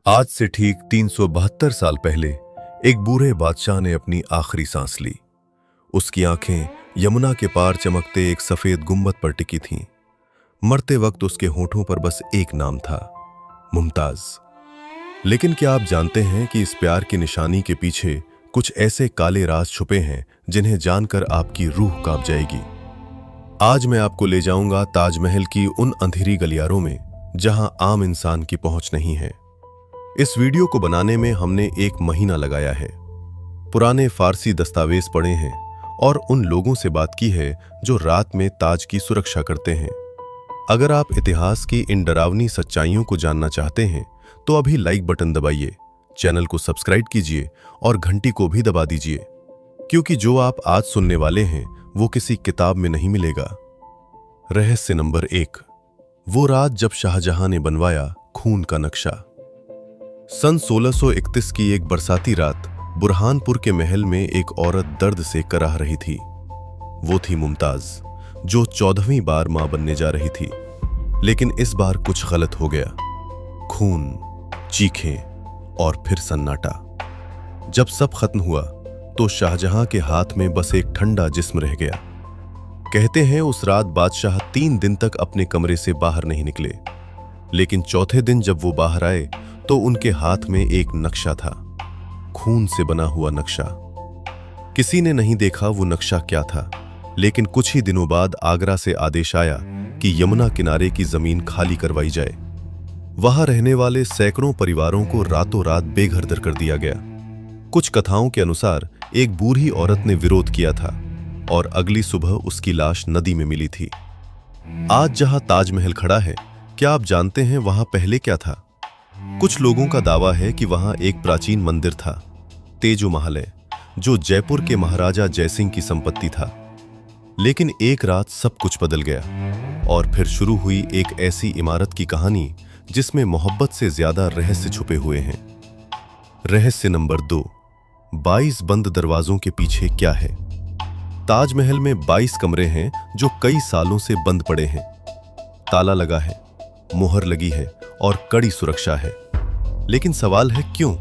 आज से ठीक 372 साल पहले एक बूढ़े बादशाह ने अपनी आखिरी सांस ली। उसकी आंखें यमुना के पार चमकते एक सफेद गुंबद पर टिकी थीं। मरते वक्त उसके होठों पर बस एक नाम था, मुमताज। लेकिन क्या आप जानते हैं कि इस प्यार की निशानी के पीछे कुछ ऐसे काले राज छुपे हैं जिन्हें जानकर आपकी रूह कांप जाएगी। आज मैं आपको ले जाऊंगा ताजमहल की उन अंधेरी गलियारों में जहां आम इंसान की पहुंच नहीं है। इस वीडियो को बनाने में हमने 1 महीना लगाया है। पुराने फारसी दस्तावेज पढ़े हैं और उन लोगों से बात की है जो रात में ताज की सुरक्षा करते हैं। अगर आप इतिहास की इन डरावनी सच्चाइयों को जानना चाहते हैं तो अभी लाइक बटन दबाइए, चैनल को सब्सक्राइब कीजिए और घंटी को भी दबा दीजिए, क्योंकि जो आप आज सुनने वाले हैं वो किसी किताब में नहीं मिलेगा। रहस्य नंबर 1, वो रात जब शाहजहां ने बनवाया खून का नक्शा। सन 1631 की एक बरसाती रात बुरहानपुर के महल में एक औरत दर्द से कराह रही थी। वो थी मुमताज, जो 14वीं बार मां बनने जा रही थी। लेकिन इस बार कुछ गलत हो गया। खून, चीखें और फिर सन्नाटा। जब सब खत्म हुआ तो शाहजहां के हाथ में बस एक ठंडा जिस्म रह गया। कहते हैं उस रात बादशाह 3 दिन तक अपने कमरे से बाहर नहीं निकले। लेकिन चौथे दिन जब वो बाहर आए तो उनके हाथ में एक नक्शा था, खून से बना हुआ नक्शा। किसी ने नहीं देखा वो नक्शा क्या था, लेकिन कुछ ही दिनों बाद आगरा से आदेश आया कि यमुना किनारे की जमीन खाली करवाई जाए। वहां रहने वाले सैकड़ों परिवारों को रातों रात बेघर कर दिया गया। कुछ कथाओं के अनुसार एक बूढ़ी औरत ने विरोध किया था और अगली सुबह उसकी लाश नदी में मिली थी। आज जहां ताजमहल खड़ा है, क्या आप जानते हैं वहां पहले क्या था? कुछ लोगों का दावा है कि वहां एक प्राचीन मंदिर था, तेजो महल, जो जयपुर के महाराजा जयसिंह की संपत्ति था। लेकिन एक रात सब कुछ बदल गया और फिर शुरू हुई एक ऐसी इमारत की कहानी जिसमें मोहब्बत से ज्यादा रहस्य छुपे हुए हैं। रहस्य नंबर 2, 22 बंद दरवाजों के पीछे क्या है? ताजमहल में 22 कमरे हैं जो कई सालों से बंद पड़े हैं। ताला लगा है, मुहर लगी है और कड़ी सुरक्षा है। लेकिन सवाल है क्यों?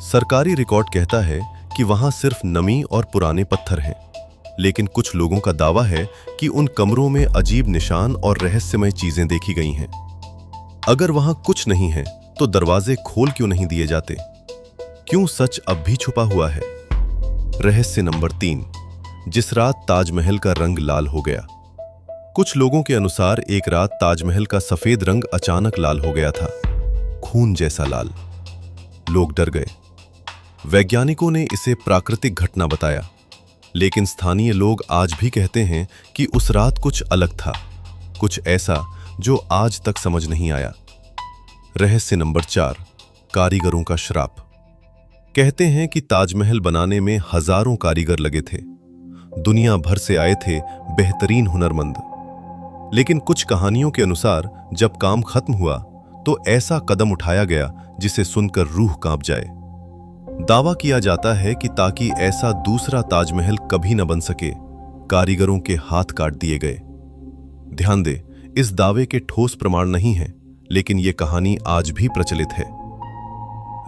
सरकारी रिकॉर्ड कहता है कि वहां सिर्फ नमी और पुराने पत्थर हैं। लेकिन कुछ लोगों का दावा है कि उन कमरों में अजीब निशान और रहस्यमय चीजें देखी गई हैं। अगर वहां कुछ नहीं है तो दरवाजे खोल क्यों नहीं दिए जाते? क्यों सच अब भी छुपा हुआ है? रहस्य नंबर 3, जिस रात ताजमहल का रंग लाल हो गया। कुछ लोगों के अनुसार एक रात ताजमहल का सफेद रंग अचानक लाल हो गया था, खून जैसा लाल। लोग डर गए। वैज्ञानिकों ने इसे प्राकृतिक घटना बताया, लेकिन स्थानीय लोग आज भी कहते हैं कि उस रात कुछ अलग था, कुछ ऐसा जो आज तक समझ नहीं आया। रहस्य नंबर 4, कारीगरों का श्राप। कहते हैं कि ताजमहल बनाने में हजारों कारीगर लगे थे। दुनिया भर से आए थे बेहतरीन हुनरमंद। लेकिन कुछ कहानियों के अनुसार जब काम खत्म हुआ तो ऐसा कदम उठाया गया जिसे सुनकर रूह कांप जाए। दावा किया जाता है कि ताकि ऐसा दूसरा ताजमहल कभी न बन सके, कारीगरों के हाथ काट दिए गए। ध्यान दे, इस दावे के ठोस प्रमाण नहीं हैं, लेकिन यह कहानी आज भी प्रचलित है।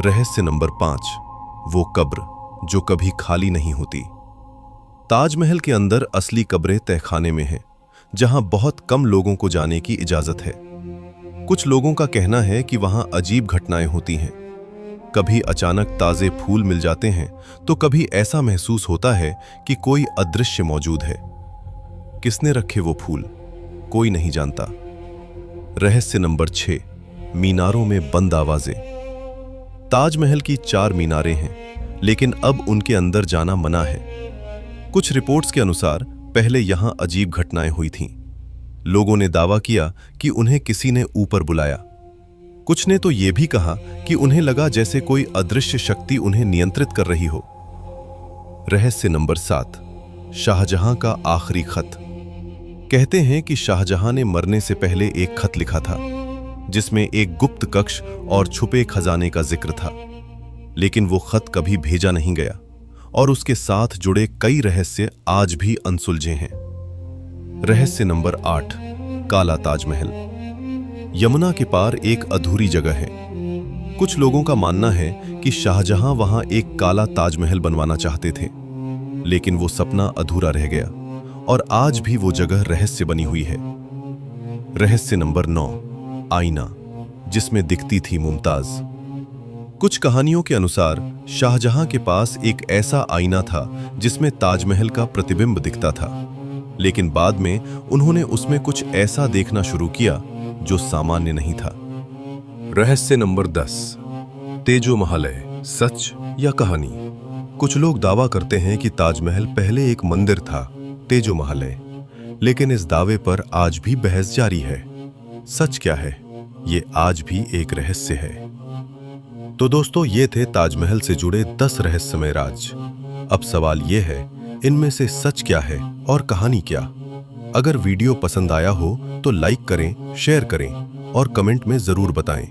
रहस्य नंबर 5, वो कब्र जो कभी खाली नहीं होती। ताजमहल के अंदर असली कब्रें तहखाने में हैं, जहां बहुत कम लोगों को जाने की इजाजत है। कुछ लोगों का कहना है कि वहां अजीब घटनाएं होती हैं। कभी अचानक ताजे फूल मिल जाते हैं तो कभी ऐसा महसूस होता है कि कोई अदृश्य मौजूद है। किसने रखे वो फूल, कोई नहीं जानता। रहस्य नंबर 6, मीनारों में बंद आवाजें। ताजमहल की 4 मीनारें हैं, लेकिन अब उनके अंदर जाना मना है। कुछ रिपोर्ट्स के अनुसार पहले यहां अजीब घटनाएं हुई थीं। लोगों ने दावा किया कि उन्हें किसी ने ऊपर बुलाया। कुछ ने तो यह भी कहा कि उन्हें लगा जैसे कोई अदृश्य शक्ति उन्हें नियंत्रित कर रही हो। रहस्य नंबर 7, शाहजहां का आखिरी खत। कहते हैं कि शाहजहां ने मरने से पहले एक खत लिखा था, जिसमें एक गुप्त कक्ष और छुपे खजाने का जिक्र था। लेकिन वो खत कभी भेजा नहीं गया और उसके साथ जुड़े कई रहस्य आज भी अनसुलझे हैं। रहस्य नंबर 8, काला ताजमहल। यमुना के पार एक अधूरी जगह है। कुछ लोगों का मानना है कि शाहजहां वहां एक काला ताजमहल बनवाना चाहते थे, लेकिन वो सपना अधूरा रह गया और आज भी वो जगह रहस्य बनी हुई है। रहस्य नंबर 9, आईना जिसमें दिखती थी मुमताज। कुछ कहानियों के अनुसार शाहजहां के पास एक ऐसा आईना था जिसमें ताजमहल का प्रतिबिंब दिखता था, लेकिन बाद में उन्होंने उसमें कुछ ऐसा देखना शुरू किया जो सामान्य नहीं था। रहस्य नंबर 10, तेजो महालय, सच या कहानी। कुछ लोग दावा करते हैं कि ताजमहल पहले एक मंदिर था, तेजो महालय, लेकिन इस दावे पर आज भी बहस जारी है। सच क्या है, ये आज भी एक रहस्य है। तो दोस्तों, ये थे ताजमहल से जुड़े 10 रहस्यमय राज। अब सवाल ये है, इनमें से सच क्या है और कहानी क्या? अगर वीडियो पसंद आया हो तो लाइक करें, शेयर करें और कमेंट में जरूर बताएं।